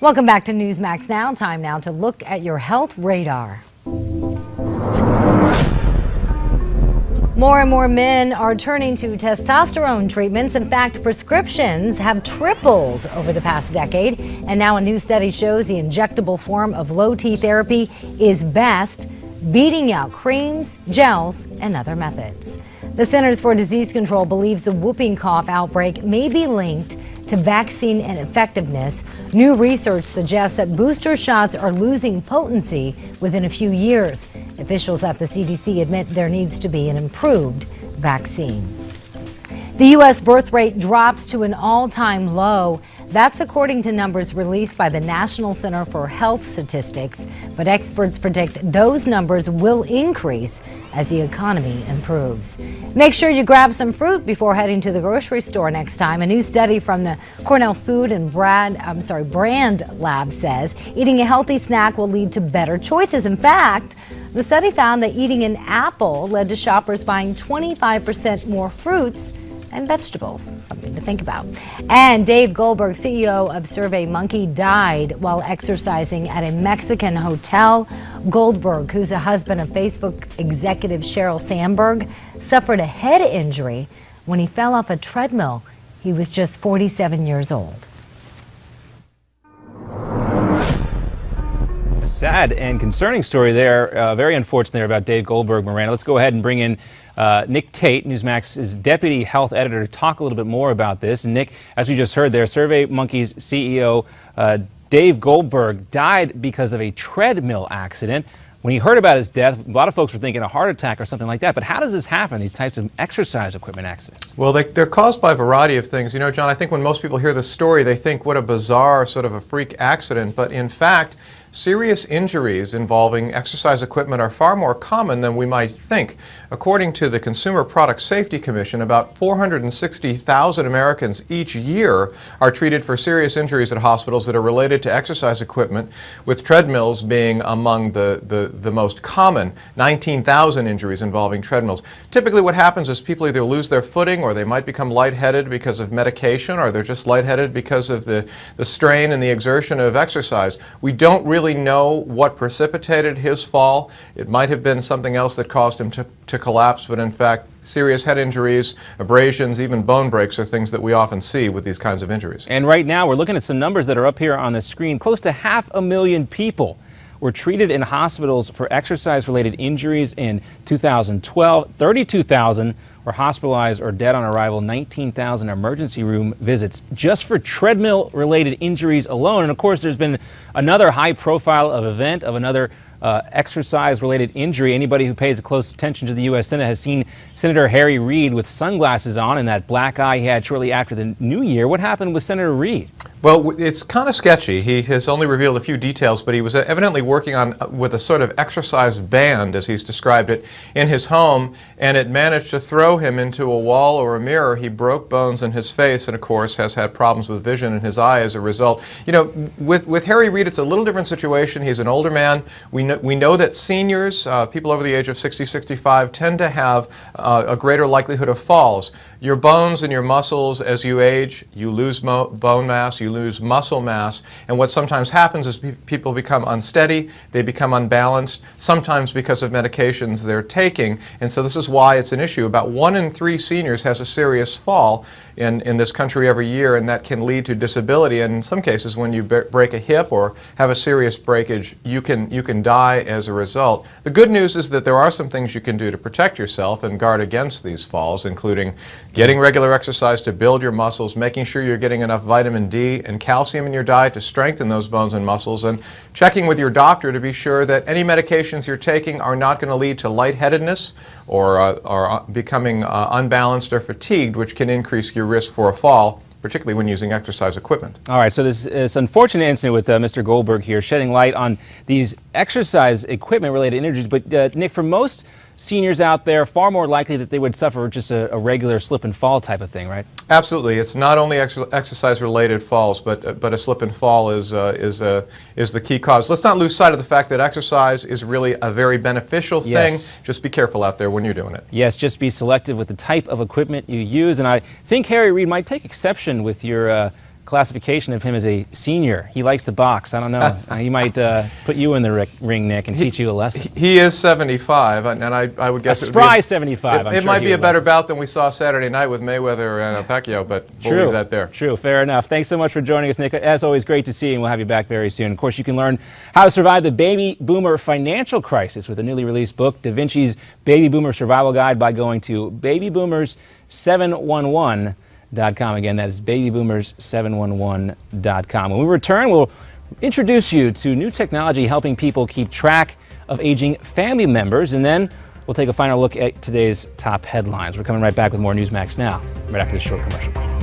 Welcome back to Newsmax Now. Time now to look at your health radar. More and more men are turning to testosterone treatments. In fact, prescriptions have tripled over the past decade. And now a new study shows the injectable form of low T therapy is best, beating out creams, gels, and other methods. The Centers for Disease Control believes the whooping cough outbreak may be linked to vaccine ineffectiveness. New research suggests that booster shots are losing potency within a few years. Officials at the CDC admit there needs to be an improved vaccine. The U.S. birth rate drops to an all-time low. That's according to numbers released by the National Center for Health Statistics. But experts predict those numbers will increase as the economy improves. Make sure you grab some fruit before heading to the grocery store next time. A new study from the Cornell Food and Brand Lab says eating a healthy snack will lead to better choices. In fact, the study found that eating an apple led to shoppers buying 25% more fruits and vegetables. Something to think about. And Dave Goldberg, CEO of SurveyMonkey, died while exercising at a Mexican hotel. Goldberg, who's a husband of Facebook executive Sheryl Sandberg, suffered a head injury when he fell off a treadmill. He was just 47 years old. A sad and concerning story there. Very unfortunate there about Dave Goldberg, Miranda. Let's go ahead and bring in Nick Tate, Newsmax's deputy health editor, to talk a little bit more about this. And Nick, as we just heard there, SurveyMonkey's CEO Dave Goldberg died because of a treadmill accident. When he heard about his death, a lot of folks were thinking a heart attack or something like that. But how does this happen, these types of exercise equipment accidents? Well, they're caused by a variety of things. You know, John, I think when most people hear this story, they think what a bizarre sort of a freak accident. But in fact, serious injuries involving exercise equipment are far more common than we might think. According to the Consumer Product Safety Commission, about 460,000 Americans each year are treated for serious injuries at hospitals that are related to exercise equipment, with treadmills being among the most common, 19,000 injuries involving treadmills. Typically what happens is people either lose their footing, or they might become lightheaded because of medication, or they're just lightheaded because of the strain and the exertion of exercise. We don't really know what precipitated his fall. It might have been something else that caused him to collapse, but in fact, serious head injuries, abrasions, even bone breaks are things that we often see with these kinds of injuries. And right now, we're looking at some numbers that are up here on the screen. Close to 500,000 people were treated in hospitals for exercise-related injuries in 2012. 32,000 were hospitalized or dead on arrival. 19,000 emergency room visits just for treadmill-related injuries alone. And of course, there's been another high-profile event of another exercise-related injury. Anybody who pays close attention to the U.S. Senate has seen Senator Harry Reid with sunglasses on and that black eye he had shortly after the New Year. What happened with Senator Reid? Well, it's kind of sketchy. He has only revealed a few details, but he was evidently working with a sort of exercise band, as he's described it, in his home, and it managed to throw him into a wall or a mirror. He broke bones in his face and, of course, has had problems with vision in his eye as a result. You know, with Harry Reid, it's a little different situation. He's an older man. We know that seniors, people over the age of 60, 65, tend to have a greater likelihood of falls. Your bones and your muscles, as you age, you lose bone mass, you lose muscle mass, and what sometimes happens is people become unsteady, they become unbalanced, sometimes because of medications they're taking, and so this is why it's an issue. About 1 in 3 seniors has a serious fall in this country every year, and that can lead to disability, and in some cases when you break a hip or have a serious breakage, you can die as a result. The good news is that there are some things you can do to protect yourself and guard against these falls, including getting regular exercise to build your muscles, making sure you're getting enough vitamin D and calcium in your diet to strengthen those bones and muscles, and checking with your doctor to be sure that any medications you're taking are not going to lead to lightheadedness or becoming unbalanced or fatigued, which can increase your risk for a fall, particularly when using exercise equipment. All right, so this unfortunate incident with Mr. Goldberg here shedding light on these exercise equipment-related injuries. But Nick, for most seniors out there, far more likely that they would suffer just a regular slip and fall type of thing, right? Absolutely. It's not only exercise-related falls, but a slip and fall is the key cause. Let's not lose sight of the fact that exercise is really a very beneficial thing. Yes. Just be careful out there when you're doing it. Yes, just be selective with the type of equipment you use. And I think Harry Reid might take exception with your classification of him as a senior. He likes to box. I don't know. He might put you in the ring, Nick, and teach you a lesson. He is 75, and I would guess a spry 75. It might be a better bout than we saw Saturday night with Mayweather and Pacquiao, but we'll leave that there. True, fair enough. Thanks so much for joining us, Nick. As always, great to see you, and we'll have you back very soon. Of course, you can learn how to survive the baby boomer financial crisis with a newly released book, Da Vinci's Baby Boomer Survival Guide, by going to babyboomers711.com. Again, that is babyboomers711.com. When we return, we'll introduce you to new technology helping people keep track of aging family members, and then we'll take a final look at today's top headlines. We're coming right back with more Newsmax Now, right after this short commercial break.